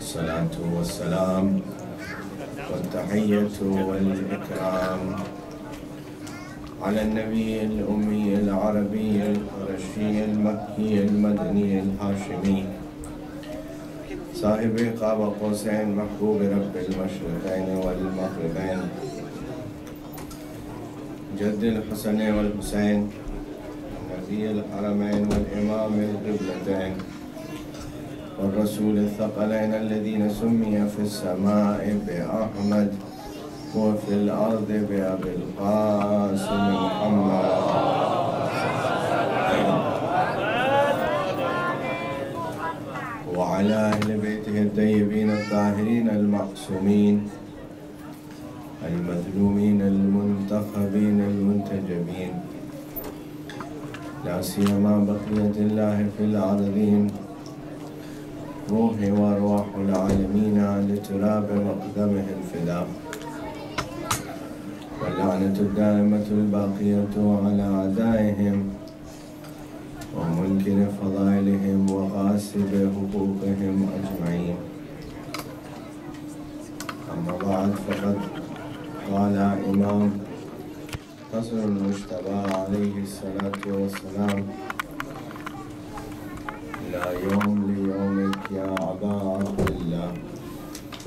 والصلاة والسلام والتحية والإكرام على النبي الأمي العربي القرشي المكي المدني الهاشمي صاحب قاب قوسين محبوب رب المشرقين والمغربين جد الحسن والحسين نبي الحرمين والإمام القبلتين والرسول الثقلين الذين سمي في السماء بأحمد وفي الأرض بأبي القاسم محمد وعلى أهل بيته الطيبين الطاهرين المعصومين المظلومين المنتخبين المنتجبين لا سيما بقية الله في الأرضين روحي وأرواح العالمين لتراب مقدمه الفداء واللعنة الدائمة الباقية على أعدائهم ومنكر فضائلهم وغاصب حقوقهم أجمعين. أما بعد فقد قال إمام حسن المجتبى عليه الصلاة والسلام: لا يوم ليومك يا أبا عبد الله.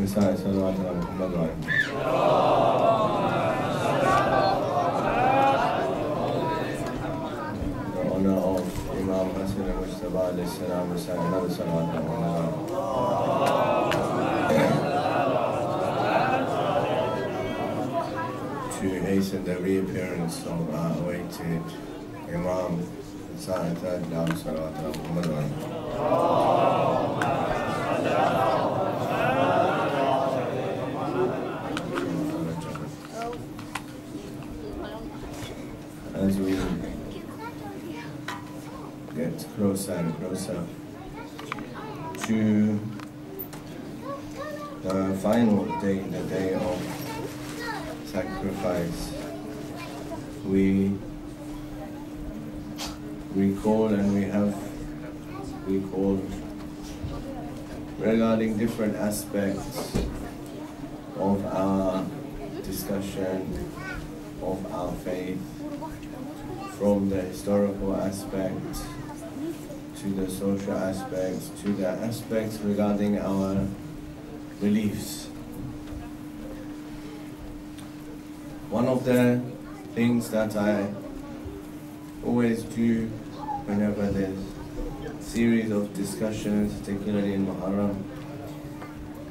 مساء صلوات على محمد وعلى The honor of Imam Hasan al-Mujtaba alayhi salam, recite another salawat على محمد. To hasten the reappearance of our awaited Imam, recite a third loud salawat على محمد وعلى As we get closer and closer to the final day, the day of sacrifice, we recall and we have recalled regarding different aspects of our discussion of our faith, from the historical aspects to the social aspects to the aspects regarding our beliefs. One of the things that I always do whenever there's a series of discussions, particularly in Muharram,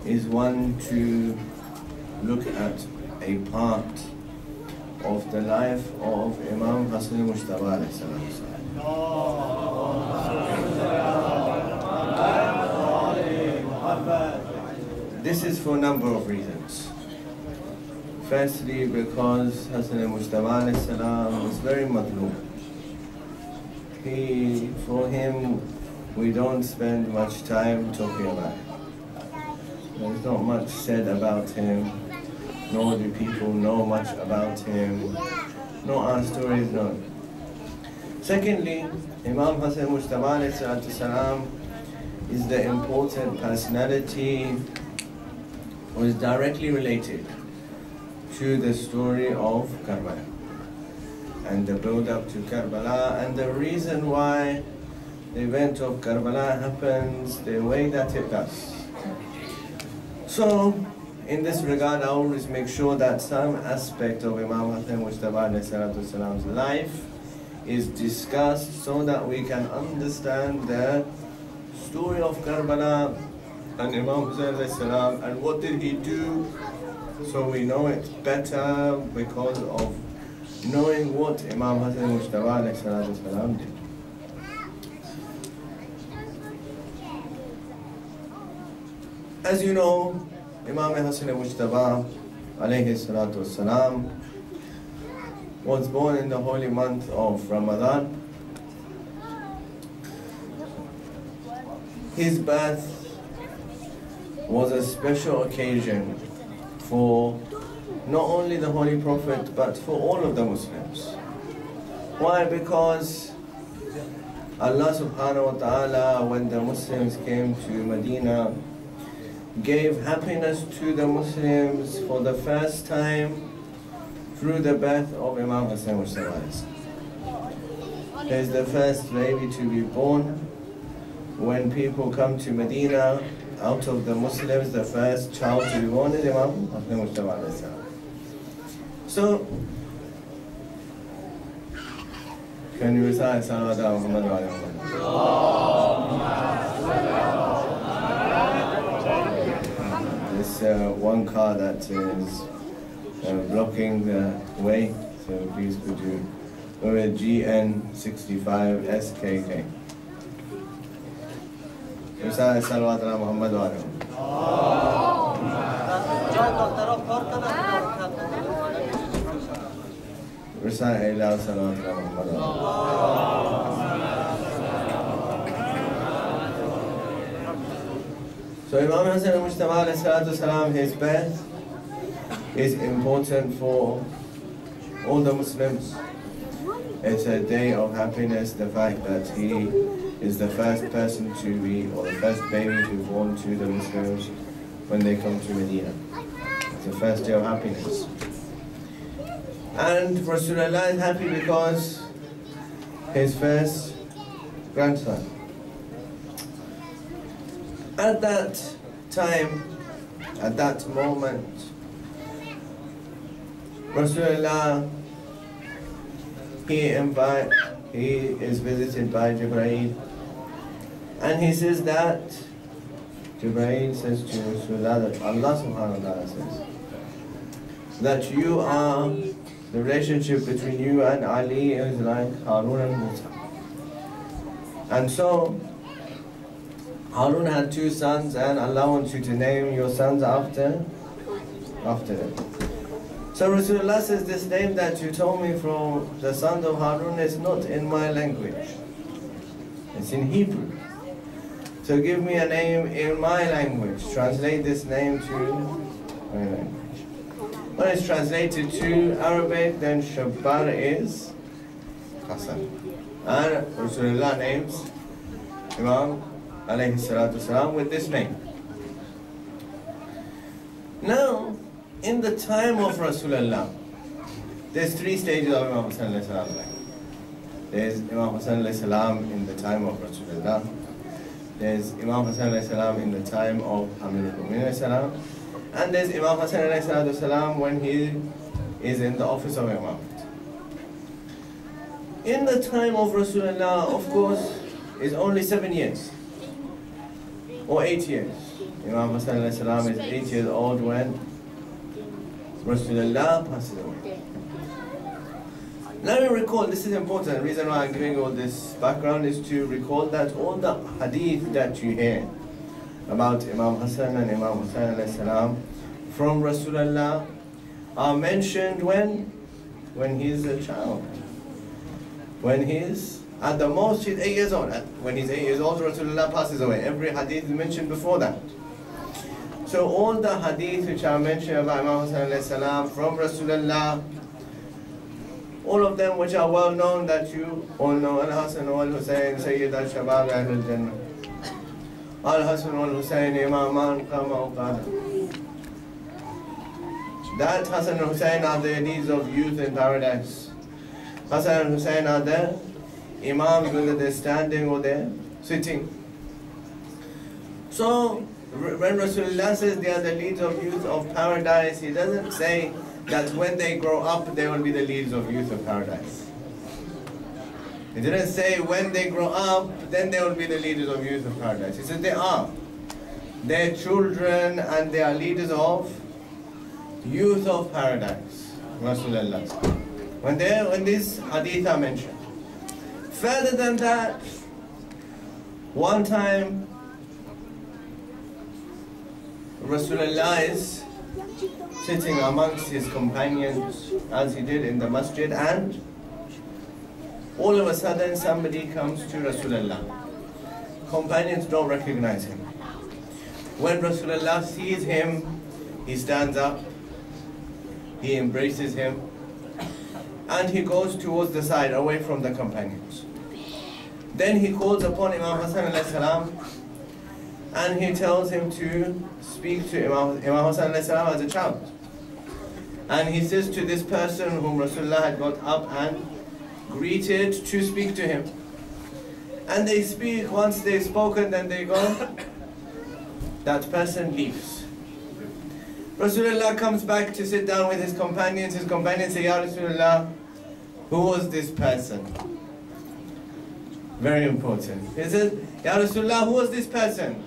is one to look at a part of the life of Imam Hasan al-Mujtaba alayhi salam. This is for a number of reasons. Firstly, because Hasan al-Mujtaba alayhi salam was very madloom. For him, we don't spend much time talking about him. There's not much said about him, nor do people know much about him, nor are stories known. Secondly, Imam Hasan al-Mujtaba alayhi salam is the important personality who is directly related to the story of Karbala and the build-up to Karbala and the reason why the event of Karbala happens the way that it does. So, in this regard, I always make sure that some aspect of Imam Hasan al-Mujtaba alayhi's life is discussed so that we can understand the story of Karbala and Imam Hasan alayhi and what did he do, so we know it better because of knowing what Imam Hasan al-Mujtaba alayhi did. As you know, Imam Hasan al-Mujtaba alayhi was born in the holy month of Ramadan. His birth was a special occasion for not only the Holy Prophet but for all of the Muslims. Why? Because Allah subhanahu wa ta'ala, when the Muslims came to Medina, gave happiness to the Muslims for the first time through the birth of Imam Hasan Mujtaba. He is the first baby to be born. When people come to Medina, out of the Muslims, the first child to be born is Imam Hasan Mujtaba. So, can you recite Salawat ala Muhammad wa ala Muhammad? This one car that is blocking the way, so please could you go with GN65SKK. Recite Salawat ala Muhammad wa ala Muhammad. Recite aloud Salawat ala Muhammad. So Imam Hasan al-Mujtaba alayhi salatu salam, his birth is important for all the Muslims. It's a day of happiness, the fact that he is the first person to be, or the first baby to be born to the Muslims when they come to Medina. It's the first day of happiness. And Rasulullah is happy because his first grandson. At that time, at that moment, Rasulullah, he is visited by Jibreel, and he says that Jibreel says to Rasulullah that Allah subhanahu wa ta'ala says that you are, the relationship between you and Ali is like Harun and Musa. And so Harun had two sons, and Allah wants you to name your sons after them. So Rasulullah says, this name that you told me from the sons of Harun is not in my language. It's in Hebrew. So give me a name in my language. Translate this name to my language. When it's translated to Arabic, then Shabbar is Hasan. And Rasulullah names Imam alayhi salatu salam with this name. Now, in the time of Rasulullah, there's three stages of Imam Hasan alayhi salam. There's Imam Hasan alayhi salam in the time of Rasulullah. There's Imam Hasan alayhi salam in the time of Amir al-Mu'minin alayhi salam. And there's Imam Hasan alayhi salatu salam when he is in the office of Imam. In the time of Rasulullah, of course, is only 7 years or 8 years. Imam Hasan alayhi salam is 8 years old when Rasulullah passes away. Let me recall, this is important, the reason why I'm giving all this background is to recall that all the hadith that you hear about Imam Hasan and Imam Hussain alayhi salam from Rasulullah are mentioned when he's a child. When he's, at the most, he's 8 years old. When he's 8 years old, Rasulullah passes away. Every hadith is mentioned before that. So all the hadith which are mentioned about Imam Hussain alayhi salam from Rasulullah, all of them which are well known that you all know, Al-Hasan wal-Hussain, Sayyid al-Shabab Ahl-al-Jannah. Al-Hasan wal-Hussain, Imaman Qama Uqada. That Hasan and Hussain are the leaders of youth in paradise. Hasan and Hussain are the Imams, whether they're standing or they're sitting. So, when Rasulullah says they are the leaders of youth of paradise, he doesn't say that when they grow up, they will be the leaders of youth of paradise. He didn't say when they grow up, then they will be the leaders of youth of paradise. He said they are. They're children and they are leaders of youth of paradise. Rasulullah. When these hadith are mentioned. Further than that, one time Rasulullah is sitting amongst his companions as he did in the masjid, and all of a sudden somebody comes to Rasulullah. Companions don't recognize him. When Rasulullah sees him, he stands up, he embraces him, and he goes towards the side, away from the companions. Then he calls upon Imam Hasan alayhi salam, and he tells him to speak to Imam Hasan as a child. And he says to this person whom Rasulullah had got up and greeted to speak to him. And they speak, once they've spoken, then they go, that person leaves. Rasulullah comes back to sit down with his companions say, Ya Rasulullah, who was this person? Very important. He says, Ya Rasulullah, who was this person?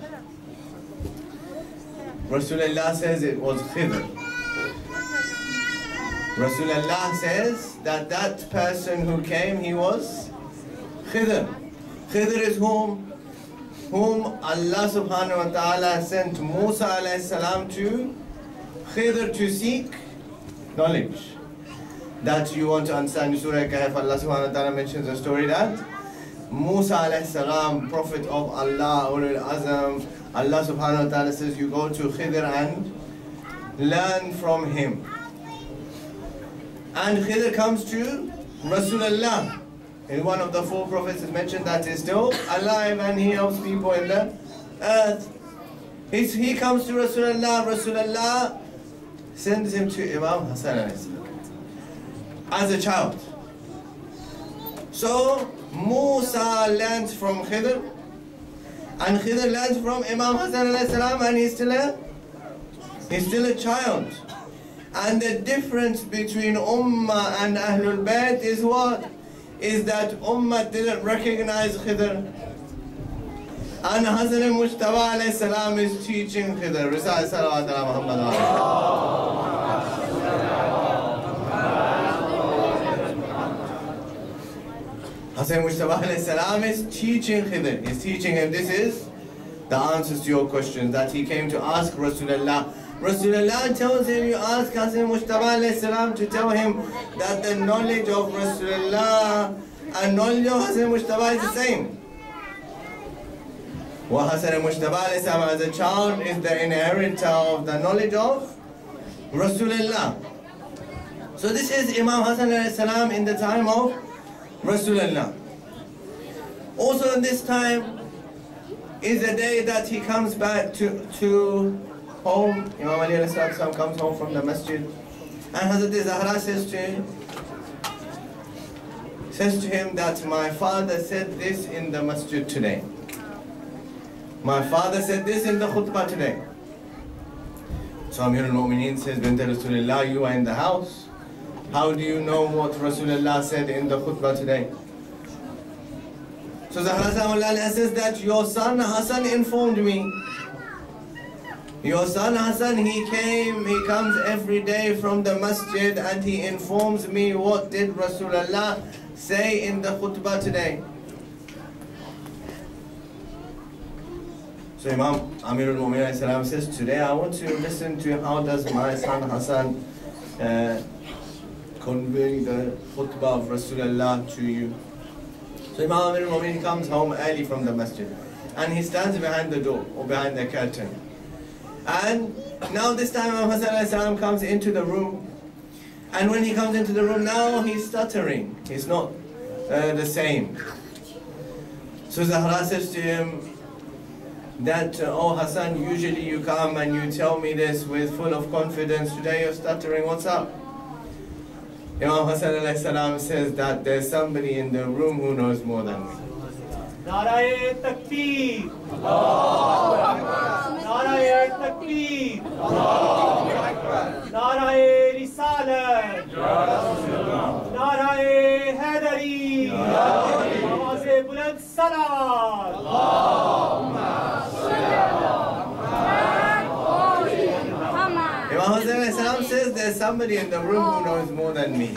Rasulullah says it was Khidr. Rasulullah says that that person who came, he was Khidr. Khidr is whom Allah subhanahu wa ta'ala sent Musa alayhi salam to Khidr to seek knowledge. That you want to understand. In Surah Kahf, Allah subhanahu wa ta'ala mentions a story that Musa alayhi salam, Prophet of Allah, Ulul Azam, Allah subhanahu wa ta'ala says you go to Khidr and learn from him. And Khidr comes to Rasulullah. In one of the four prophets is mentioned that is still alive and he helps people in the earth. He comes to Rasulullah. Rasulullah sends him to Imam Hasan as a child. So Musa learns from Khidr, and Khidr learns from Imam Hasan and he's still a child. And the difference between Ummah and Ahlul Bayt is what? Is that Ummah didn't recognize Khidr. And Hasan al-Mujtaba alayhi salam is teaching Khidr. Risal salawat ala Muhammad. Hasan al-Mujtaba alayhi salam is teaching Khidr. He's teaching him, this is the answers to your questions that he came to ask Rasulullah. Rasulullah tells him, you ask Hasan al-Mujtaba alayhi salam to tell him that the knowledge of Rasulullah and knowledge of Hasan al-Mujtaba is the same. Well, Hasan al-Mujtaba alayhi salam as a child is the inheritor of the knowledge of Rasulullah. So this is Imam Hasan alayhi salam in the time of Rasulullah. Also in this time is the day that he comes back to home. Imam Ali alayhi salam comes home from the masjid, and Hazrat Zahra says to him that my father said this in the masjid today. My father said this in the khutbah today. So Amir al-Mu'mineen says, Bint Rasulullah, you are in the house. How do you know what Rasulullah said in the khutbah today? So Zahra says that your son Hasan informed me. Your son Hasan, he comes every day from the masjid and he informs me what did Rasulullah say in the khutbah today. So Imam Amir al-Mu'mineen says, today I want to listen to how does my son Hasan convey the khutbah of Rasulullah to you. So Imam Amir al-Mu'mineen comes home early from the masjid and he stands behind the door or behind the curtain. And now this time Imam Hasan comes into the room, and when he comes into the room now he's stuttering. He's not the same. So Zahra says to him that, oh Hasan, usually you come and you tell me this with full of confidence. Today you're stuttering, what's up? Imam Hasan says that there's somebody in the room who knows more than me. Naraye Takbir! Naraye Takbir! Naraye Risalat! Naraye Haidari! Namaz-e Buland Salawat! Imam Hasan says there's somebody in the room who knows more than me.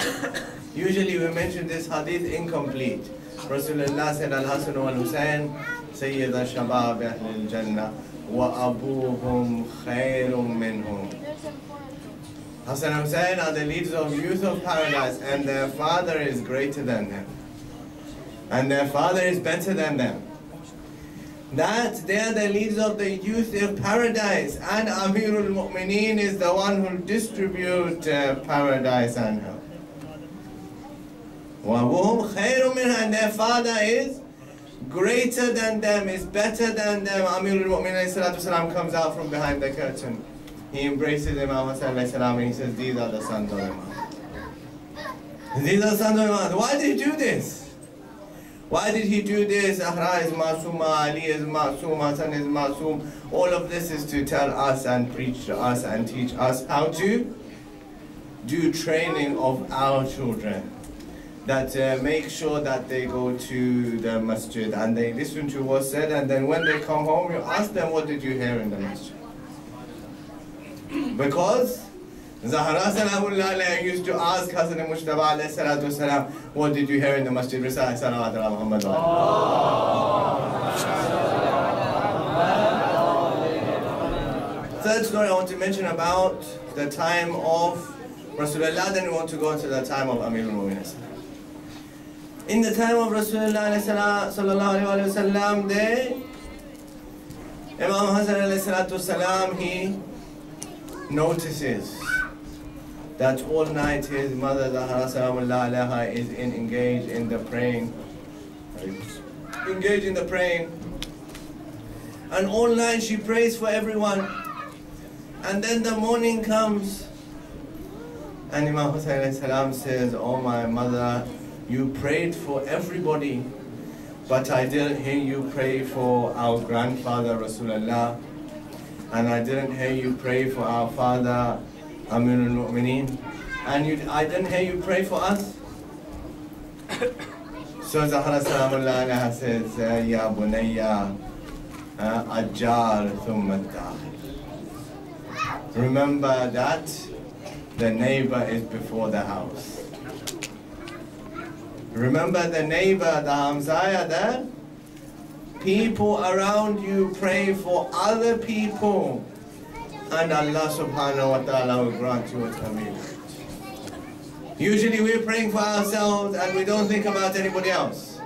Usually we mention this hadith incomplete. Rasulullah said, Al-Hasan wal-Husayn, Sayyida Shabab Ahlul Jannah, wa abuhum khayrun minhum. Hasan and Husayn are the leaders of youth of paradise, and their father is greater than them. And their father is better than them. That they are the leaders of the youth of paradise, and Amirul Mu'mineen is the one who distributes paradise and help. And their father is greater than them, is better than them. Amirul Mu'minin comes out from behind the curtain. He embraces Imam Hasan and he says, these are the sons of Imam. These are the sons of Imam. Why did he do this? Why did he do this? Zahra is Masuma, Ali is Masum, Hasan is Masum. All of this is to tell us and preach to us and teach us how to do training of our children. That make sure that they go to the masjid and they listen to what's said, and then when they come home you ask them, what did you hear in the masjid? Because Zahra Salamullah used to ask Hasan al-Mujtaba alayhi salatu wasalam, what did you hear in the masjid? Recite salawat ala Muhammad. Third story I want to mention about the time of Rasulullah, then we want to go into the time of Amirul Mu'minin. In the time of Rasulullah sallallahu alayhi wa sallam, there, Imam Hasan alayhi salatu wasalam, he notices that all night his mother Zahra salamullah alayha is engaged in the praying. And all night she prays for everyone. And then the morning comes and Imam Hussein alayhi salam says, oh my mother, you prayed for everybody, but I didn't hear you pray for our grandfather Rasulullah, and I didn't hear you pray for our father Amirul Mu'minin, and I didn't hear you pray for us. So Zahra salamullah alayha says, Ya bunayya, ajjar thumma dakhil. Remember that the neighbor is before the house. Remember the neighbor, the Hamzaya there? People around you pray for other people, and Allah subhanahu wa ta'ala will grant you what you need. Usually we're praying for ourselves and we don't think about anybody else.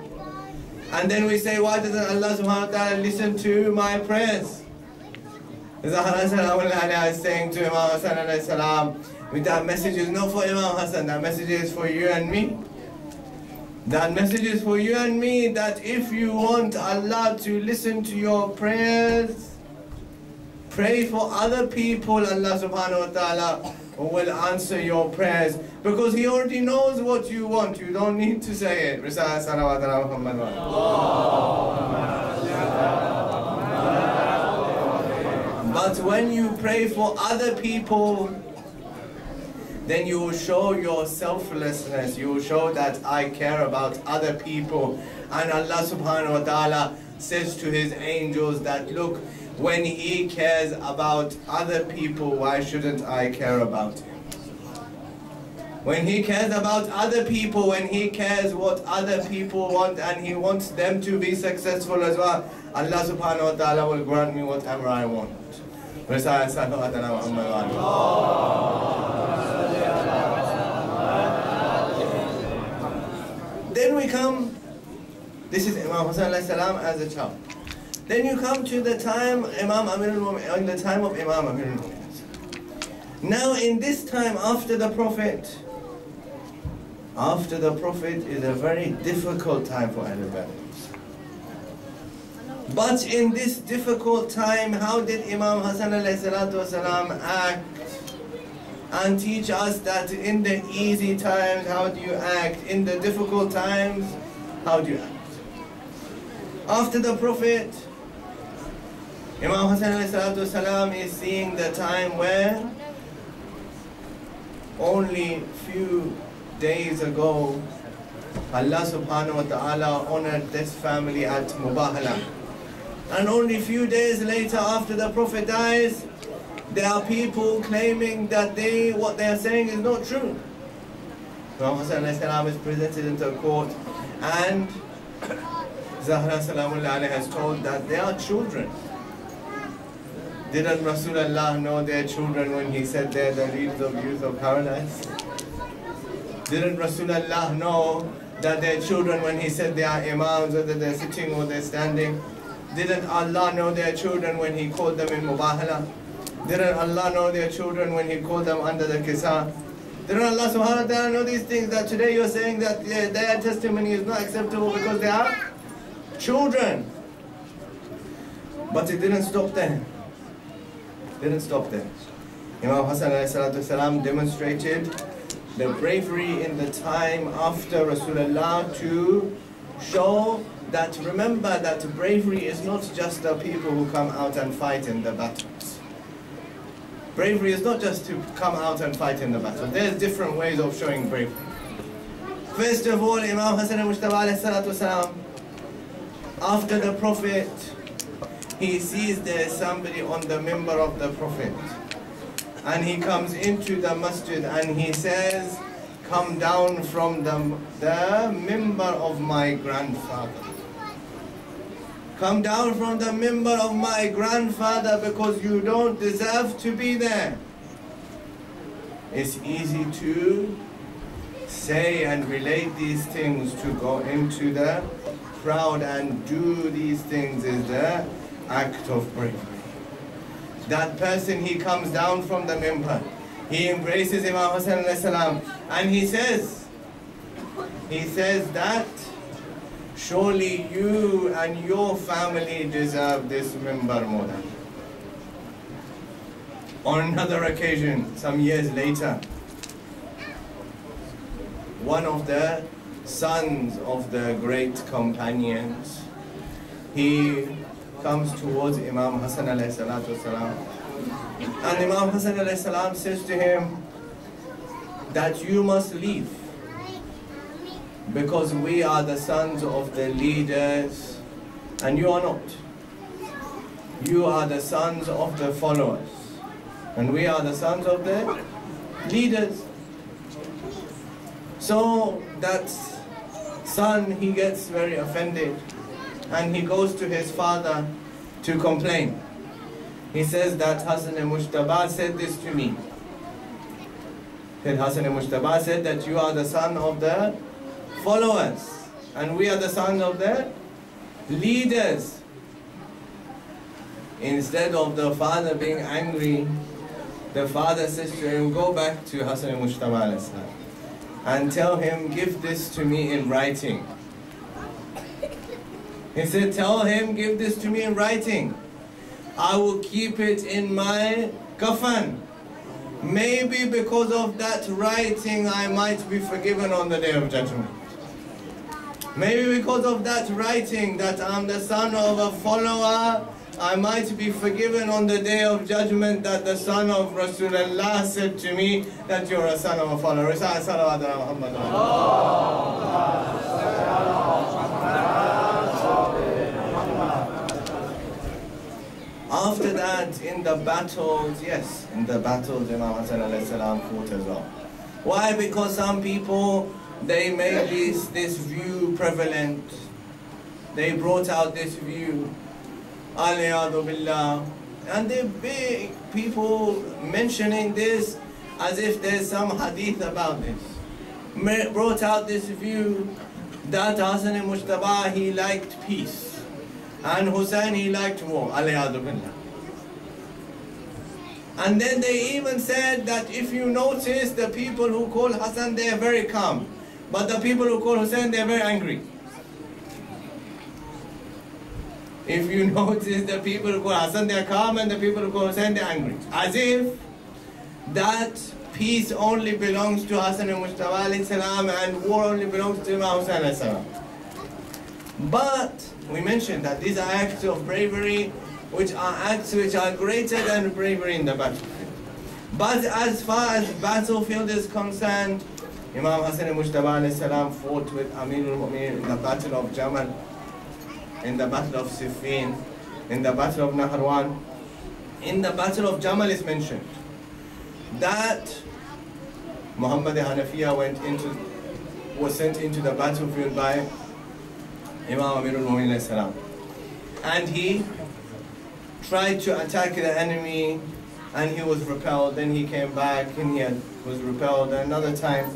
And then we say, why doesn't Allah subhanahu wa ta'ala listen to my prayers? Zahra salamullah is saying to Imam Hasan alayhi salam, that message is not for Imam Hasan, that message is for you and me. That message is for you and me, that if you want Allah to listen to your prayers, pray for other people, Allah subhanahu wa ta'ala will answer your prayers, because He already knows what you want. You don't need to say it. Recite salawat ala Muhammad. But when you pray for other people, then you will show your selflessness. You will show that I care about other people. And Allah subhanahu wa ta'ala says to His angels that, look, when He cares about other people, why shouldn't I care about Him? When He cares about other people, when He cares what other people want and He wants them to be successful as well, Allah subhanahu wa ta'ala will grant me whatever I want. Then we come, this is Imam Hasan alayhi salam as a child. Then you come to the time in the time of Imam Amirul Mu'minin. Now in this time after the Prophet is a very difficult time for Ahlul Bayt. But in this difficult time, how did Imam Hasan alayhi salatu wasalam act? And teach us that in the easy times, how do you act? In the difficult times, how do you act? After the Prophet, Imam Hasan alayhi salatu wasalam is seeing the time where only few days ago, Allah subhanahu wa ta'ala honored this family at Mubahala. And only few days later, after the Prophet dies, there are people claiming that what they are saying is not true. Imam Hasan alayhi salam is presented into a court, and Zahra salamullah alayha has told that they are children. Didn't Rasulullah know their children when He said they're the leaders of youth of paradise? Didn't Rasulullah know that they're children when He said they are imams, whether they're sitting or they're standing? Didn't Allah know their children when He called them in Mubahala? Didn't Allah know their children when He called them under the Kisa? Didn't Allah subhanahu wa ta'ala know these things, that today you're saying that their testimony is not acceptable because they are children. But it didn't stop there. Didn't stop there. Imam Hasan ﷺ demonstrated the bravery in the time after Rasulullah to show that, remember that bravery is not just the people who come out and fight in the battles. Bravery is not just to come out and fight in the battle. There's different ways of showing bravery. First of all, Imam Hasan ﷺ, after the Prophet, he sees there's somebody on the minbar of the Prophet. And he comes into the masjid and he says, come down from the minbar of my grandfather. Come down from the minbar of my grandfather because you don't deserve to be there. It's easy to say and relate these things, to go into the crowd and do these things is the act of bravery. That person, he comes down from the minbar, he embraces Imam Hasan ﷺ, and he says that surely you and your family deserve this minbar more than. On another occasion, some years later, one of the sons of the great companions, he comes towards Imam Hasan ﷺ, and Imam Hasan ﷺ says to him that you must leave because we are the sons of the leaders and you are not. You are the sons of the followers and we are the sons of the leaders. So that son, he gets very offended and he goes to his father to complain. He says that Hasan al-Mujtaba said this to me. Hasan al-Mujtaba said that you are the son of the followers and we are the sons of the leaders. Instead of the father being angry, the father says to him, go back to Hasan al-Mujtaba and tell him, give this to me in writing. He said, tell him, give this to me in writing. I will keep it in my kafan. Maybe because of that writing, I might be forgiven on the Day of Judgment. Maybe because of that writing, that I'm the son of a follower, I might be forgiven on the Day of Judgment, that the son of Rasulullah said to me that you're a son of a follower. After that, in the battles, yes, in the battles, Imam Hasan ﷺ fought as well. Why? Because some people, they made this view prevalent. They brought out this view, aliyadu billah, and the big people mentioning this as if there's some hadith about this. Brought out this view that Hasan al-Mujtaba, he liked peace. And Hussein, he liked war, aliyadu billah. And then they even said that if you notice, the people who call Hassan, they are very calm. But the people who call Hussein, they are very angry. If you notice, the people who call Hassan, they are calm, and the people who call Hussein, they are angry. As if that peace only belongs to Hasan al-Mujtaba alayhi salam and war only belongs to Imam Hussein alayhi salam. But we mentioned that these are acts of bravery, which are acts which are greater than bravery in the battlefield. But as far as battlefield is concerned, Imam Hasan al-Mujtaba alayhi salam fought with Amirul Mu'mineen in the battle of Jamal, in the battle of Siffin, in the battle of Nahrawan. In the battle of Jamal is mentioned that Muhammad Hanafiya was sent into the battlefield by Imam Amirul Mu'mineen alayhi salam. And he tried to attack the enemy and he was repelled. Then he came back and he was repelled another time.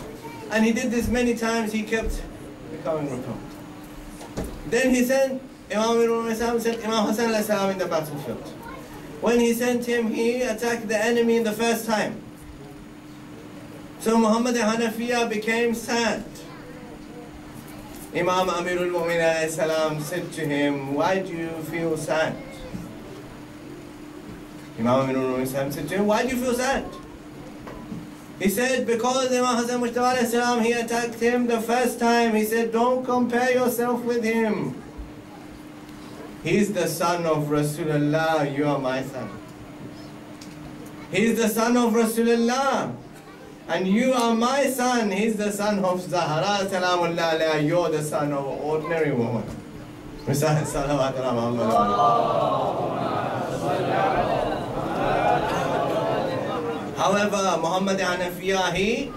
And he did this many times, he kept becoming repelled. Then he sent Imam Amirul Mu'mineen sent Imam Hasan alayhi salam in the battlefield. When he sent him, he attacked the enemy in the first time. So Muhammad Hanafiya became sad. Imam Amirul Mu'minin salam said to him, why do you feel sad? Imam Amirul Mu'minin salam said to him, why do you feel sad? He said, because Imam Hasan Mujtaba salam, he attacked him the first time. He said, don't compare yourself with him. He's the son of Rasulullah, you are my son. He's the son of Rasulullah, and you are my son. He's the son of Zahra, salamullah alayha, you're the son of an ordinary woman. However, Muhammad Hanafiya, he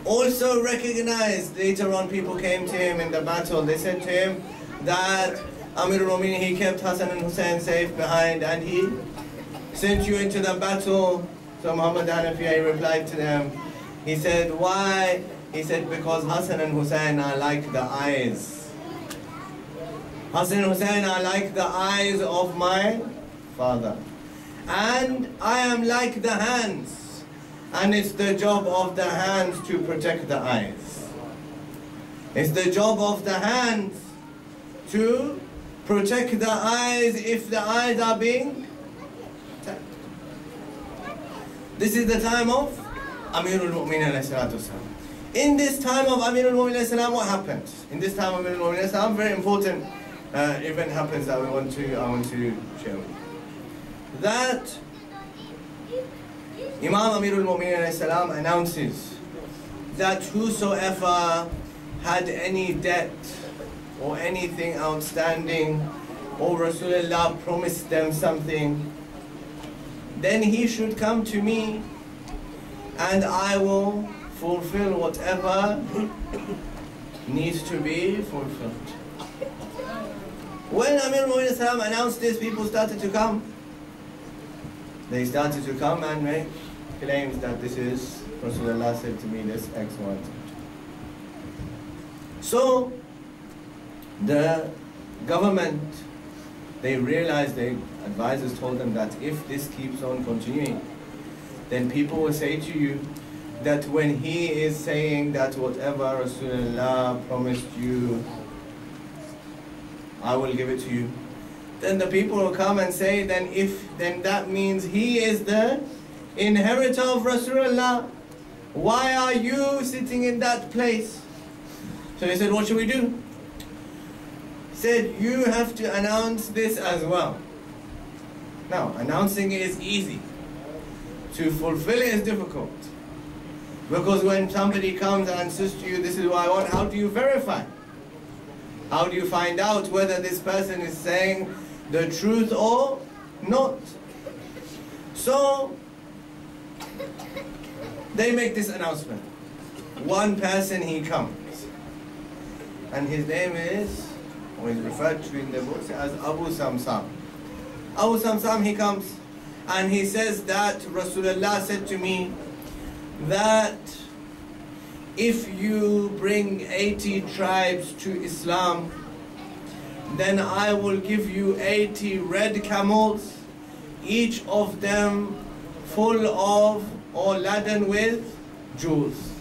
also recognized, later on people came to him in the battle, they said to him that Amir al-Mu'minin, he kept Hasan and Hussein safe behind and he sent you into the battle. So Muhammad Hanafiya, he replied to them, he said, why? He said, because Hasan and Hussein are like the eyes. Hasan and Hussein are like the eyes of my father. And I am like the hands. And it's the job of the hands to protect the eyes. It's the job of the hands to protect the eyes if the eyes are being attacked. This is the time of Amirul Mu'minin alayhi salatu wasalam. In this time of Amirul Mu'minin alayhi salam, what happens? In this time of Amirul Mu'minin alayhi salam, very important event happens that I want to share with you. That Imam Amirul Mu'minin alayhi salam announces that whosoever had any debt or anything outstanding, or Rasulullah promised them something, then he should come to me and I will fulfill whatever needs to be fulfilled. When Amirul Mu'minin salam announced this, people started to come. They started to come and make claims that this is, Rasulullah said to me this, X, Y, Z. So, the government, they realized, the advisors told them that if this keeps on continuing, then people will say to you that when he is saying that whatever Rasulullah promised you, I will give it to you, then the people will come and say, then that means he is the inheritor of Rasulullah. Why are you sitting in that place? So they said, what should we do? He said, you have to announce this as well. Now, announcing it is easy. To fulfill it is difficult. Because when somebody comes and says to you, this is what I want, how do you verify? How do you find out whether this person is saying the truth or not? So, they make this announcement. One person, he comes. And his name is, or is referred to in the books as Abu Samsam. Abu Samsam, he comes and he says that Rasulullah said to me that if you bring 80 tribes to Islam, then I will give you 80 red camels, each of them full of or laden with jewels.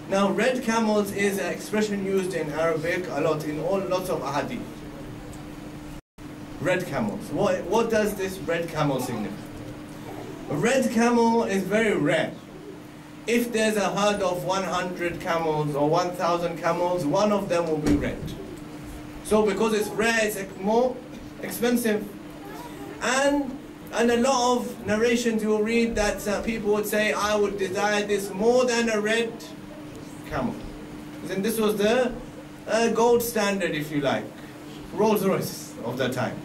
Now, red camels is an expression used in Arabic a lot, in lots of ahadith. Red camels. What does this red camel signify? A red camel is very rare. If there's a herd of 100 camels or 1,000 camels, one of them will be red. So because it's rare, it's more expensive. And a lot of narrations you will read that people would say, I would desire this more than a red camel. And this was the gold standard, if you like, Rolls Royce of that time.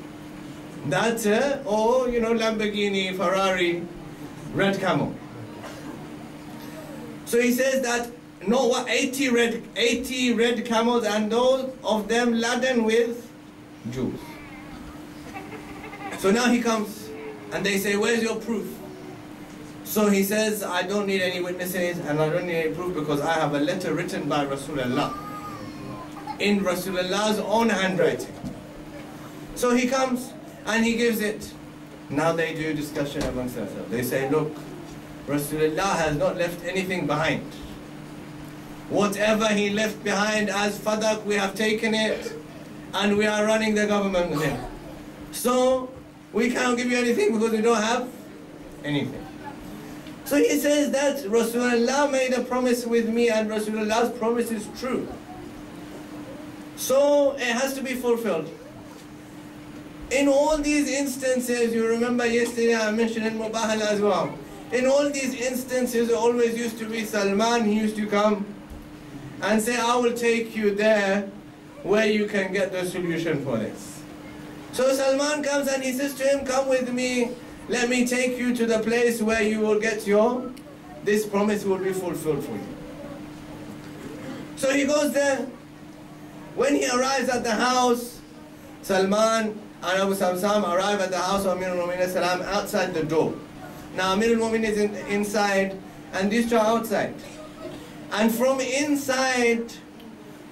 That, or Lamborghini, Ferrari, red camel. So he says that, no, what, 80 red camels, and those of them laden with jewels. So now he comes, and they say, where's your proof? So he says, I don't need any witnesses, and I don't need any proof because I have a letter written by Rasulullah, in Rasulullah's own handwriting. So he comes, and he gives it. Now they do discussion amongst themselves. They say, look, Rasulullah has not left anything behind. Whatever he left behind as fadak, we have taken it and we are running the government with him. So we can't give you anything because we don't have anything. So he says that Rasulullah made a promise with me and Rasulullah's promise is true. So it has to be fulfilled. In all these instances, you remember yesterday I mentioned in Mubahala as well. In all these instances, it always used to be Salman. He used to come and say, I will take you there where you can get the solution for this. So Salman comes and he says to him, come with me, let me take you to the place where you will get this promise will be fulfilled for you. So he goes there. When he arrives at the house, Salman and Abu Samsam arrive at the house of Amir al-Mu'minin salam outside the door. Now Amir al-Mu'minin is inside and these two are outside. And from inside,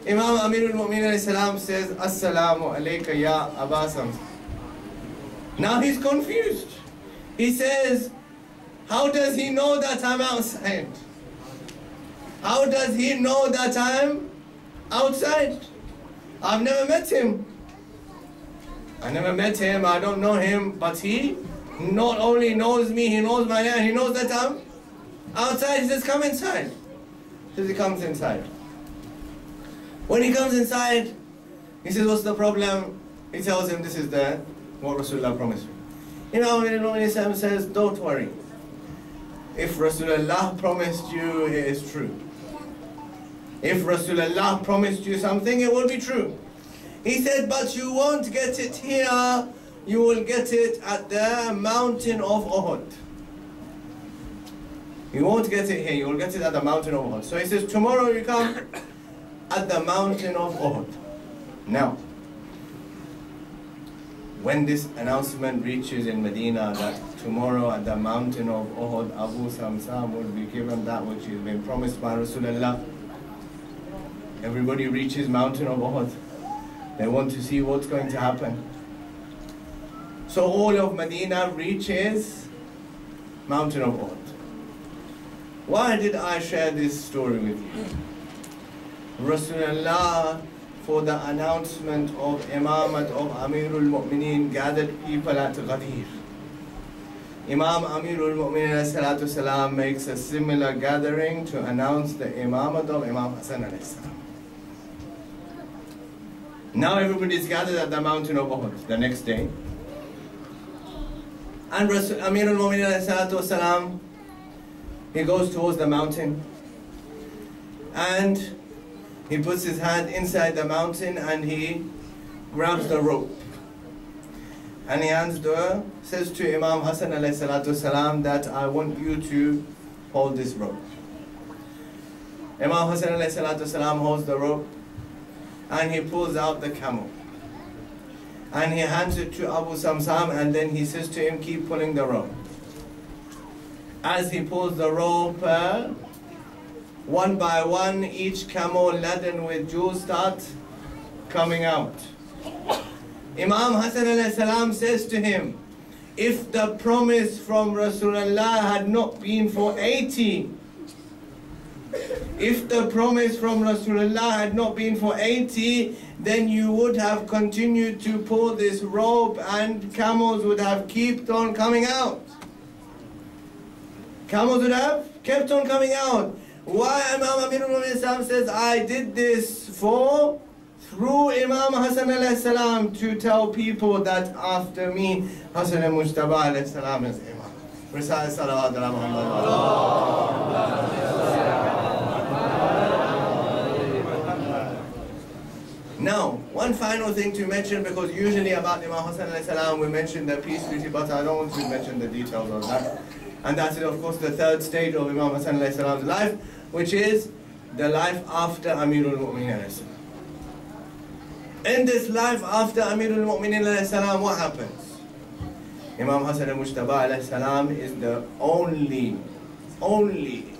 Imam Amir al-Mu'minin salam says, Assalamu alayka ya Abbas. Now he's confused. He says, how does he know that I'm outside? How does he know that I'm outside? I've never met him. I never met him, I don't know him, but he not only knows me, he knows my name, he knows that I'm outside. He says, come inside. So he comes inside. When he comes inside, he says, what's the problem? He tells him, this is what Rasulullah promised me. Imam al-Mu'minin says, don't worry. If Rasulullah promised you, it is true. If Rasulullah promised you something, it will be true. He said, but you won't get it here, you will get it at the mountain of Uhud. You won't get it here, you will get it at the mountain of Uhud. So he says, tomorrow you come at the mountain of Uhud. Now, when this announcement reaches in Medina that tomorrow at the mountain of Uhud, Abu Samsam will be given that which has been promised by Rasulullah, everybody reaches mountain of Uhud. They want to see what's going to happen. So all of Medina reaches mountain of Uhud. Why did I share this story with you? Rasulullah, for the announcement of Imamat of Amirul Mu'mineen, gathered people at Ghadir. Imam Amirul Mu'mineen salatu salam makes a similar gathering to announce the Imamat of Imam Hasan alayhi salam. Now everybody is gathered at the mountain of Uhud the next day. And Amirul Mu'mineen salatu salam, he goes towards the mountain and he puts his hand inside the mountain and he grabs the rope. And he says to Imam Hasan alayhi salatu salam that I want you to hold this rope. Imam Hasan alayhi salatu salam holds the rope and he pulls out the camel. And he hands it to Abu Samsam and then he says to him, keep pulling the rope. As he pulls the rope, one by one, each camel laden with jewels start coming out. Imam Hasan alayhi salam says to him, if the promise from Rasulullah had not been for 80, if the promise from Rasulullah had not been for 80, then you would have continued to pull this rope and camels would have kept on coming out. Camels would have kept on coming out. Why Imam Amir al-Mu'minin says, I did this through Imam Hasan alayhi salam to tell people that after me, Hasan al-Mujtaba alayhi salam is Imam. Recite salawat ala Muhammad. Now, one final thing to mention, because usually about Imam Hasan alayhi salam we mention the peace treaty, but I don't want to mention the details of that. And that is of course the third stage of Imam Hasan alayhi salam's life, which is the life after Amirul Mu'mineen alayhi salam. In this life after Amirul Mu'mineen alayhi salam, what happens? Imam Hasan al-Mujtaba alayhi salam is the only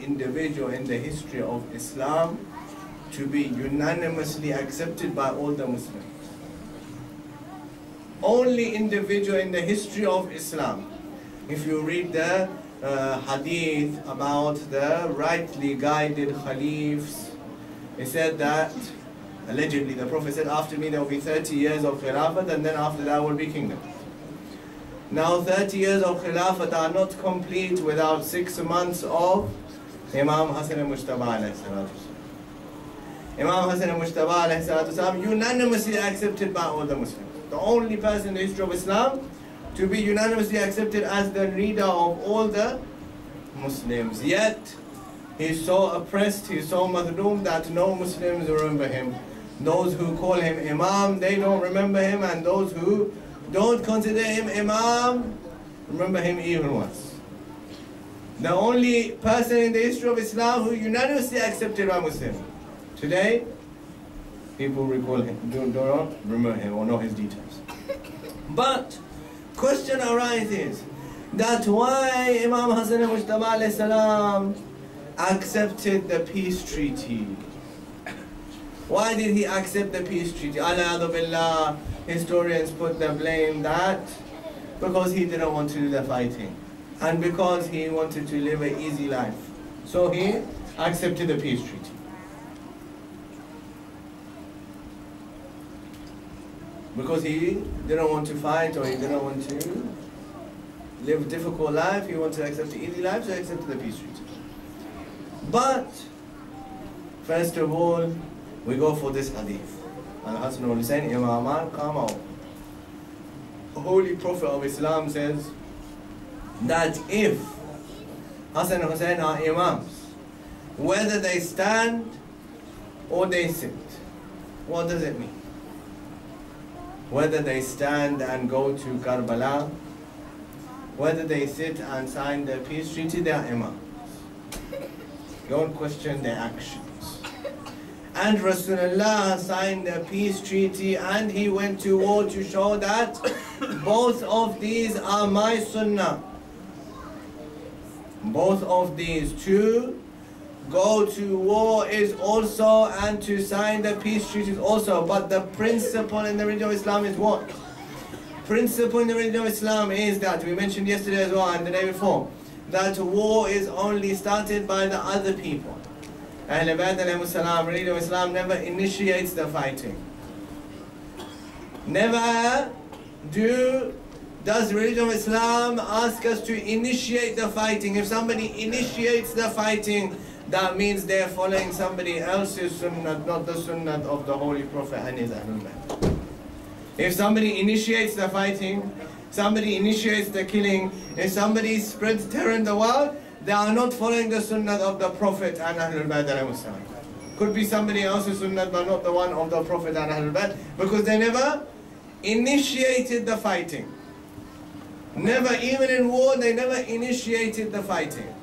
individual in the history of Islam to be unanimously accepted by all the Muslims. Only individual in the history of Islam. If you read the hadith about the rightly guided caliphs He said that, allegedly, the Prophet said, after me there will be 30 years of Khilafat, and then after that will be kingdom. Now 30 years of Khilafat are not complete without 6 months of Imam Hasan al-Mujtaba alayhi salatu wasalam. Imam Hasan al-Mujtaba alayhi salatu wasalam unanimously accepted by all the Muslims. The only person in the history of Islam to be unanimously accepted as the leader of all the Muslims. Yet, he's so oppressed, he's so madloom that no Muslims remember him. Those who call him Imam, they don't remember him, and those who don't consider him Imam, remember him even worse. The only person in the history of Islam who unanimously accepted by Muslims. Today, people recall him, do not remember him or know his details. But, question arises that why Imam Hasan al-Mujtaba alayhi salam accepted the peace treaty. Why did he accept the peace treaty? Al-A'adhu Billah, historians put the blame that because he didn't want to do the fighting and because he wanted to live an easy life. So he accepted the peace treaty. Because he didn't want to fight or he didn't want to live a difficult life, he wanted to accept the easy life, so he accepted the peace treaty. But, first of all, we go for this hadith. Al-Hasan al-Husayn imaman qamaw. The Holy Prophet of Islam says that if Hasan and Husayn are imams, whether they stand or they sit, what does it mean? Whether they stand and go to Karbala, whether they sit and sign the peace treaty, they are imams. Don't question their actions. And Rasulullah signed the peace treaty and he went to war to show that both of these are my sunnah. Both of these, to go to war is also, and to sign the peace treaty is also. But the principle in the religion of Islam is what? Principle in the religion of Islam is that, we mentioned yesterday as well and the day before, that war is only started by the other people. Ahlul Bayt alayhimus salam, religion of Islam never initiates the fighting. Never does the religion of Islam ask us to initiate the fighting. If somebody initiates the fighting, that means they're following somebody else's sunnah, not the sunnah of the Holy Prophet and his Ahlul Bayt. If somebody initiates the fighting, somebody initiates the killing, if somebody spreads terror in the world, they are not following the sunnah of the Prophet and Ahlul Bayt alayhimus salam. Could be somebody else's sunnah, but not the one of the Prophet and Ahlul Bayt, because they never initiated the fighting. Never, even in war, they never initiated the fighting.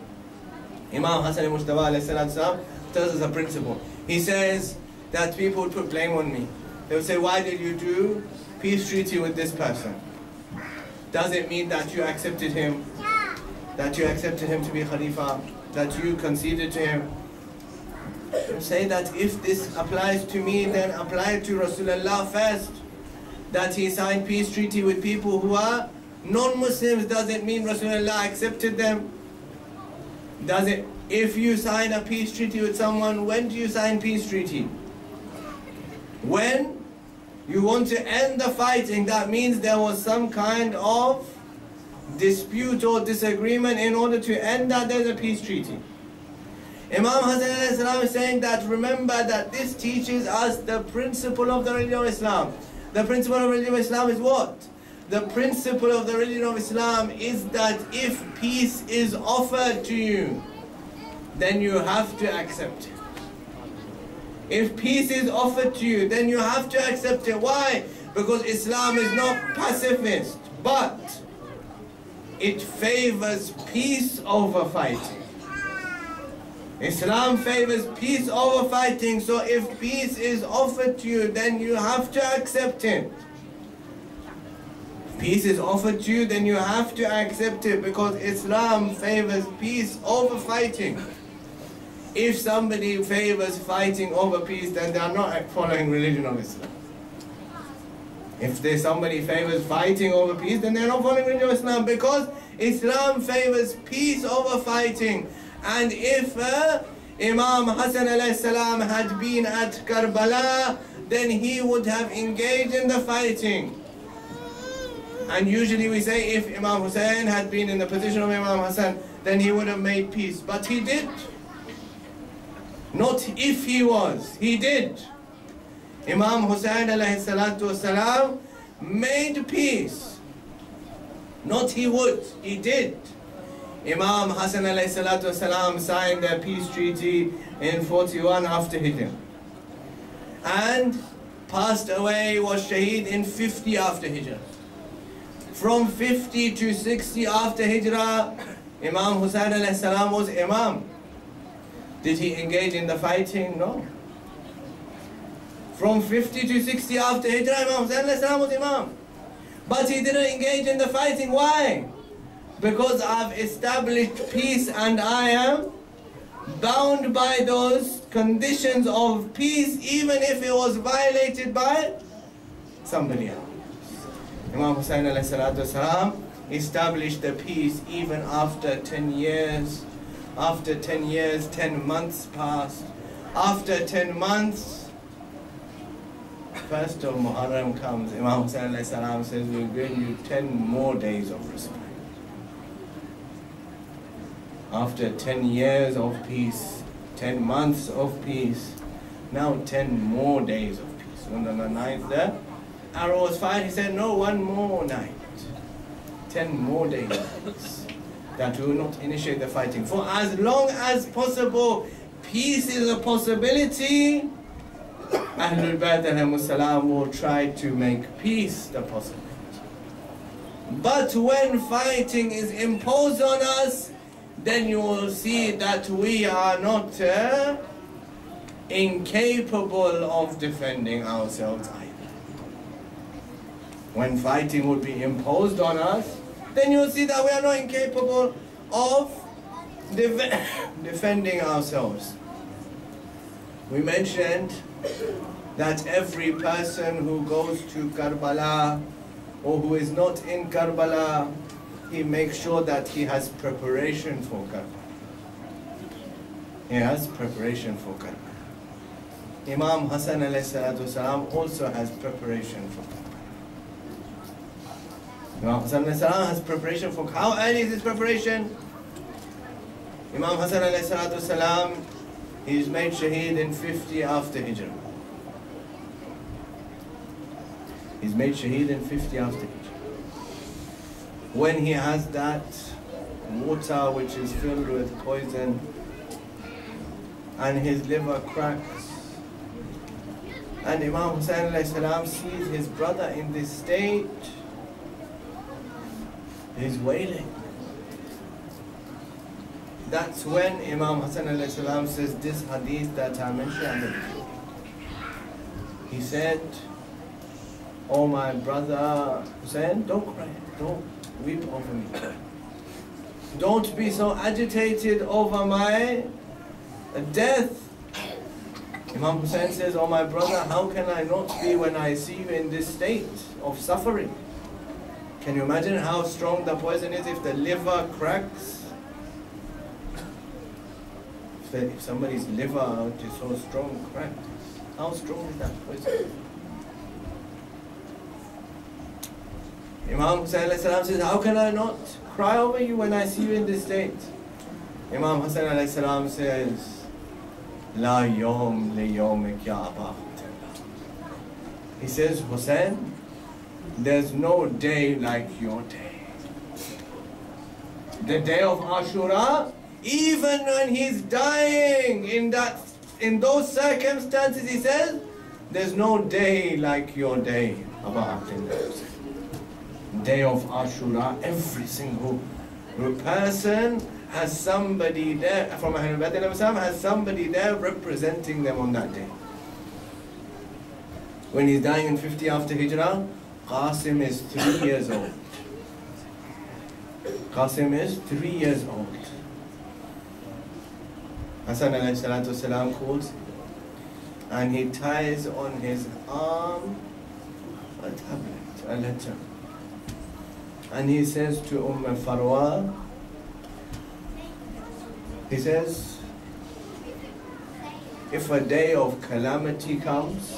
Imam Hasan al-Mujtaba alayhi salam tells us a principle. He says that people would put blame on me. They would say, why did you do peace treaty with this person? Does it mean that you accepted him? That you accepted him to be Khalifa? That you conceded to him? Say that if this applies to me, then apply it to Rasulullah first. That he signed peace treaty with people who are non-Muslims. Does it mean Rasulullah accepted them? Does it? If you sign a peace treaty with someone, when do you sign peace treaty? When you want to end the fighting, that means there was some kind of dispute or disagreement. In order to end that, there's a peace treaty. Imam Hasan is saying that, remember that this teaches us the principle of the religion of Islam. The principle of the religion of Islam is what? The principle of the religion of Islam is that if peace is offered to you, then you have to accept it. If peace is offered to you, then you have to accept it. Why? Because Islam is not pacifist, but it favors peace over fighting. Islam favors peace over fighting, so if peace is offered to you, then you have to accept it. If peace is offered to you, then you have to accept it, because Islam favors peace over fighting. If somebody favors fighting over peace, then they are not following religion of Islam. If somebody favors fighting over peace, then they are not following religion of Islam, because Islam favors peace over fighting. And if Imam Hasan alayhi salam had been at Karbala, then he would have engaged in the fighting. And usually we say if Imam Hussein had been in the position of Imam Hasan, then he would have made peace. But he did. Not if he was, he did. Imam Hussein alayhi salatu wasalam made peace. Not he would, he did. Imam Hasan alayhi salatu wasalam signed a peace treaty in 41 after Hijrah. And passed away, was shaheed in 50 after Hijrah. From 50 to 60 after Hijrah, Imam Hussein alayhi salam was Imam. Did he engage in the fighting? No. From 50 to 60 after Hijrah, Imam Hussein alayhi salam was Imam. But he didn't engage in the fighting. Why? Because I've established peace and I am bound by those conditions of peace, even if it was violated by somebody else. Imam Hussein alayhi salatu wasalam established the peace even after 10 years. After 10 years, 10 months passed. After 10 months, first of Muharram comes. Imam Hussein alayhi salam says, we'll give you 10 more days of respite. After 10 years of peace, 10 months of peace, now 10 more days of peace. On the 9th the arrow was fired, he said, no, one more night. 10 more days of peace. That we will not initiate the fighting. For as long as possible, peace is a possibility, Ahlul Bayt alayhimus salam will try to make peace the possibility. But when fighting is imposed on us, then you will see that we are not incapable of defending ourselves either. When fighting would be imposed on us, then you will see that we are not incapable of defending ourselves. We mentioned that every person who goes to Karbala or who is not in Karbala, he makes sure that he has preparation for Karbala. He has preparation for Karbala. Imam Hasan alayhi salatu wasalam also has preparation for Karbala. Imam Hasan alayhi salam has preparation for, how early is his preparation? Imam Hasan alayhi salatu wasalam, he is made shaheed in 50 after Hijrah. He's made shaheed in 50 after Hijrah. When he has that water which is filled with poison and his liver cracks, and Imam Hussein alayhi salam sees his brother in this state, he's wailing. That's when Imam Hasan alayhi salam says this hadith that I mentioned. He said, oh my brother Hussein, don't cry, don't weep over me. Don't be so agitated over my death. Imam Hussein says, oh my brother, how can I not be when I see you in this state of suffering? Can you imagine how strong the poison is if the liver cracks? If somebody's liver is so strong, cracks, how strong is that poison? Imam Hussein alayhi salam says, how can I not cry over you when I see you in this state? Imam Hussein alayhi salam says, La yom li yomik ya Aba. He says, Hussein, there's no day like your day. The day of Ashura, even when he's dying in those circumstances, he says, there's no day like your day, Abu Abdullah. Day of Ashura, every single person has somebody there from Ahlul Bayt has somebody there representing them on that day. When he's dying in 50 after Hijrah, Qasim is 3 years old. Qasim is 3 years old. Hasan alayhi salatu wasalam calls and he ties on his arm a tablet, a letter. And he says to Farwa, he says, if a day of calamity comes,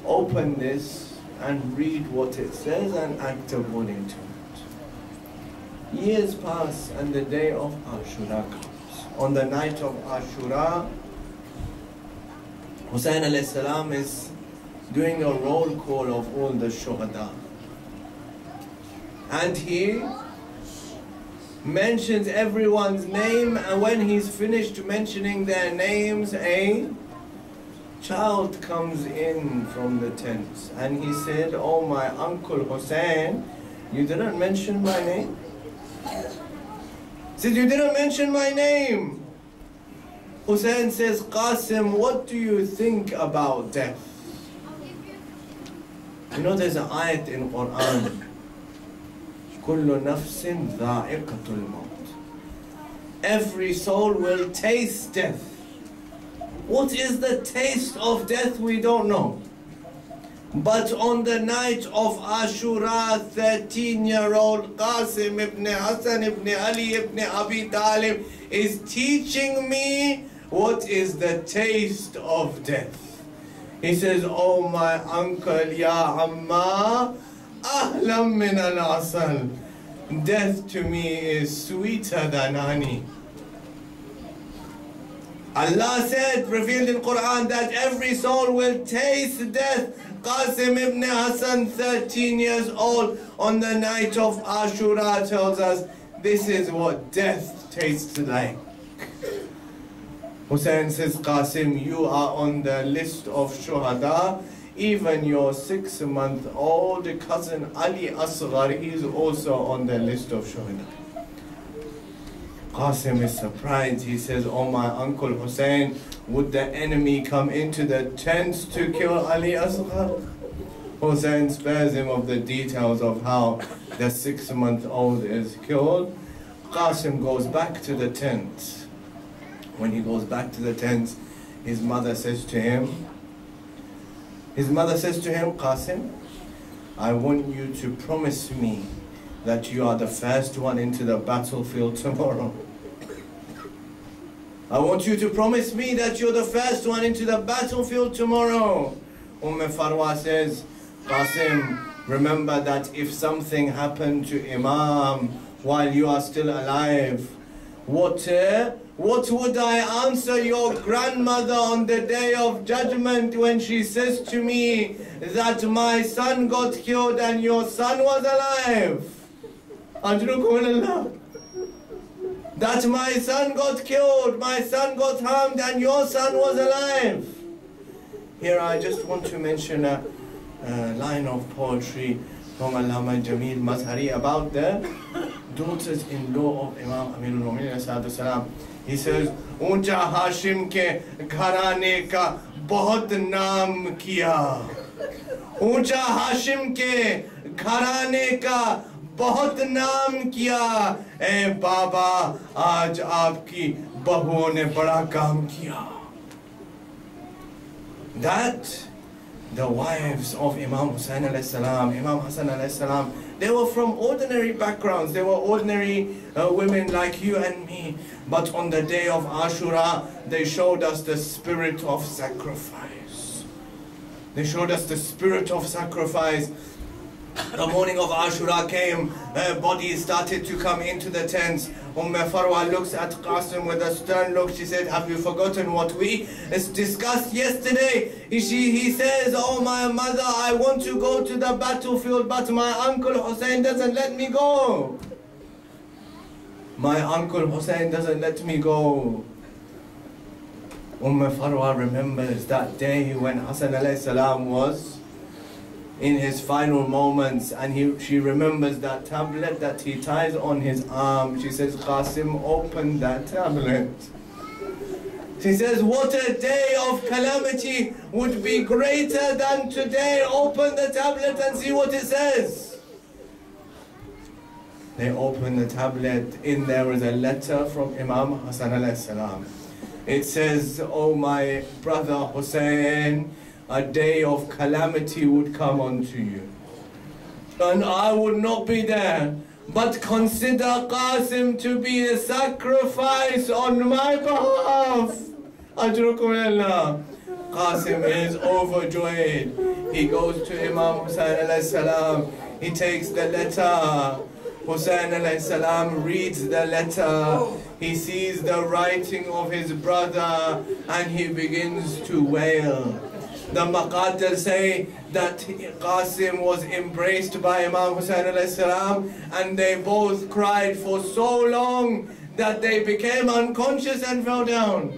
open this and read what it says and act according to it. Years pass and the day of Ashura comes. On the night of Ashura, Hussein alayhi salam is doing a roll call of all the shuhada. And he mentions everyone's name, and when he's finished mentioning their names, a child comes in from the tents and he said, "Oh, my uncle Hussein, you didn't mention my name." He said, "You didn't mention my name." Hussein says, "Qasim, what do you think about death?" You know, there's an ayat in Quran, كُلُّ نَفْسٍ ذَائِقَةُ الْمَوْتِ. Every soul will taste death. What is the taste of death? We don't know. But on the night of Ashura, 13-year-old Qasim ibn Hasan ibn Ali ibn Abi Talib is teaching me what is the taste of death. He says, "Oh, my uncle, ya amma, ahlam min al-asal. Death to me is sweeter than honey." Allah said, revealed in Quran, that every soul will taste death. Qasim ibn Hasan, 13 years old, on the night of Ashura tells us, this is what death tastes like. Hussein says, "Qasim, you are on the list of shuhada. Even your 6-month-old cousin Ali Asghar is also on the list of shuhada." Qasim is surprised. He says, "Oh, my uncle Hussein, would the enemy come into the tents to kill Ali Asghar?" Hussein spares him of the details of how the 6-month-old is killed. Qasim goes back to the tent. When he goes back to the tent, his mother says to him, "Qasim, I want you to promise me that you are the first one into the battlefield tomorrow. I want you to promise me that you're the first one into the battlefield tomorrow." Farwa says, "Qasim, remember that if something happened to Imam while you are still alive, what would I answer your grandmother on the day of judgment when she says to me that my son got killed and your son was alive? That my son got killed, my son got harmed, and your son was alive." Here I just want to mention a line of poetry from Allama Jameel Mazhari about the daughters-in-law of Imam Amirul Mu'minin. He says, "Uncha Hashim ke gharane ka bahut naam kiya. Uncha Hashim ke gharane ka बहुत नाम किया, ए बाबा आज आपकी बहुओं ने बड़ा काम किया." That the wives of Imam Hussein alayhi salam, Imam Hasan alayhi salam, they were from ordinary backgrounds. They were ordinary women like you and me. But on the day of Ashura, they showed us the spirit of sacrifice. They showed us the spirit of sacrifice. The morning of Ashura came, bodies started to come into the tents. Farwa looks at Qasim with a stern look. She said, "Have you forgotten what we discussed yesterday?" He says, "Oh, my mother, I want to go to the battlefield, but my uncle Hussein doesn't let me go. My uncle Hussein doesn't let me go." Farwa remembers that day when Hasan alayhi salam was in his final moments, and she remembers that tablet that he ties on his arm. She says, "Qasim, open that tablet." She says, "What a day of calamity would be greater than today. Open the tablet and see what it says." They open the tablet. In there is a letter from Imam Hasan alayhi salam. It says, "Oh, my brother Hussein, a day of calamity would come unto you, and I would not be there, but consider Qasim to be a sacrifice on my behalf. Ajrukumullah. Qasim is overjoyed. He goes to Imam Hussain alayhi salam. He takes the letter. Hussain alayhi salam reads the letter. He sees the writing of his brother and he begins to wail. The Maqadir say that Qasim was embraced by Imam Hussain alayhi salam and they both cried for so long that they became unconscious and fell down.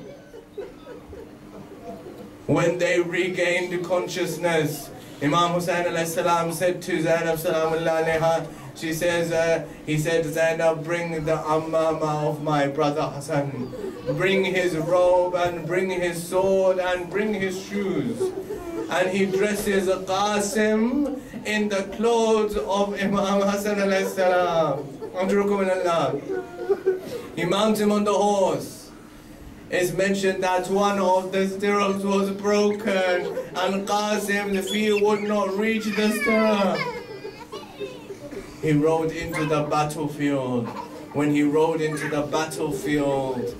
When they regained consciousness, Imam Hussain alayhi salam said to Zainab salamullah alayha, she says, he said, Zainab, bring the ammama of my brother Hasan. Bring his robe and bring his sword and bring his shoes. And he dresses Qasim in the clothes of Imam Hasan alayhi salam. He mounts him on the horse. It's mentioned that one of the stirrups was broken and Qasim, the feet would not reach the stirrup. He rode into the battlefield. When he rode into the battlefield,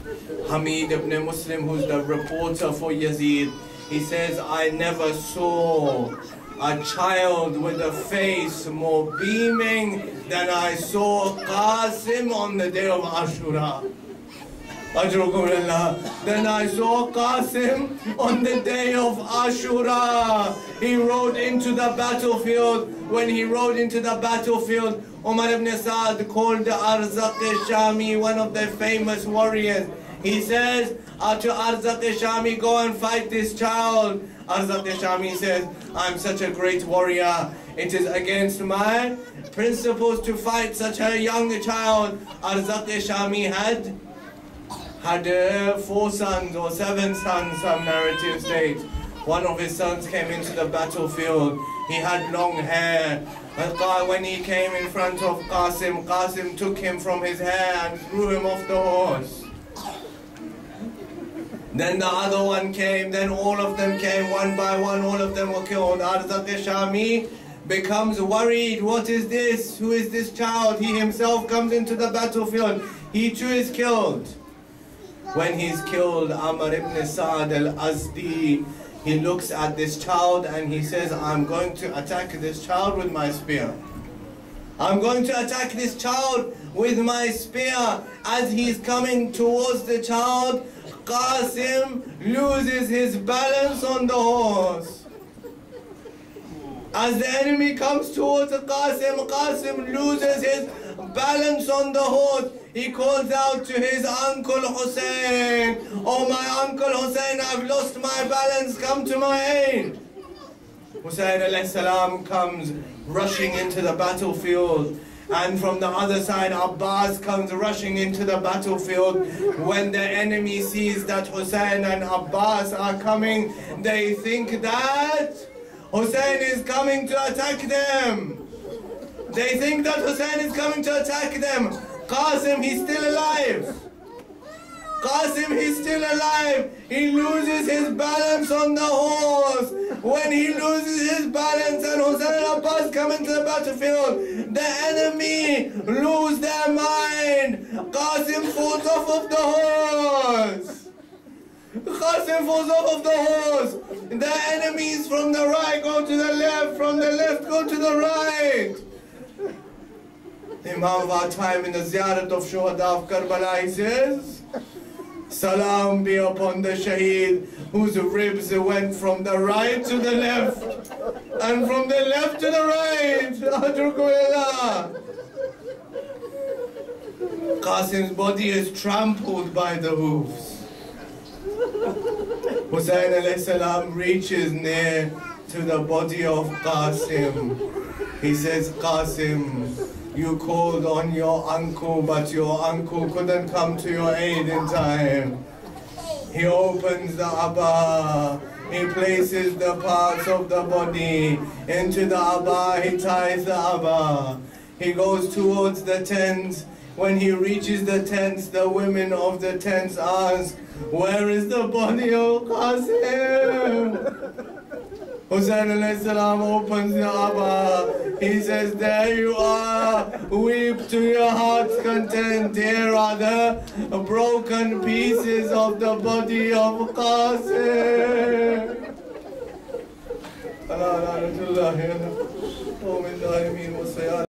Hamid ibn Muslim, who's the reporter for Yazid, he says, I never saw a child with a face more beaming than I saw Qasim on the day of Ashura. Then I saw Qasim on the day of Ashura. He rode into the battlefield. When he rode into the battlefield, Umar ibn Sa'd called Arzaq al-Shami, one of the famous warriors. He says to Arzaq al-Shami, go and fight this child. Arzaq al-Shami says, I'm such a great warrior. It is against my principles to fight such a young child. Arzaq al-Shami had 4 sons or 7 sons, some narratives state. One of his sons came into the battlefield. He had long hair. And when he came in front of Qasim, Qasim took him from his hair and threw him off the horse. Then the other one came, then all of them came one by one, all of them were killed. Arzaq al-Shami becomes worried. What is this? Who is this child? He himself comes into the battlefield. He too is killed. When he's killed, Amr ibn Sa'd al-Azdi, he looks at this child and he says, I'm going to attack this child with my spear. I'm going to attack this child with my spear. As he's coming towards the child, Qasim loses his balance on the horse. As the enemy comes towards Qasim, Qasim loses his balance on the horse. He calls out to his uncle Hussein, oh my uncle Hussein, I've lost my balance, come to my aid. Hussein alayhi salam comes rushing into the battlefield, and from the other side Abbas comes rushing into the battlefield. When the enemy sees that Hussein and Abbas are coming, they think that Hussein is coming to attack them. They think that Hussein is coming to attack them. Qasim, he's still alive. Qasim, he's still alive. He loses his balance on the horse. When he loses his balance and Hussein and Abbas come into the battlefield, the enemy lose their mind. Qasim falls off of the horse. Qasim falls off of the horse. The enemies from the right go to the left, from the left go to the right. Imam of our time in the Ziyarat of Shuhada of Karbala, he says, Salam be upon the Shaheed whose ribs went from the right to the left and from the left to the right. Qasim's body is trampled by the hoofs. Hussein alayhi salam reaches near to the body of Qasim. He says, Qasim, you called on your uncle, but your uncle couldn't come to your aid in time. He opens the abba. He places the parts of the body into the abba. He ties the abba. He goes towards the tent. When he reaches the tents, the women of the tents ask, where is the body of Qasim? Hussein alayhi salam opens the Abba. He says, there you are. Weep to your heart's content. Here are the broken pieces of the body of Qasim.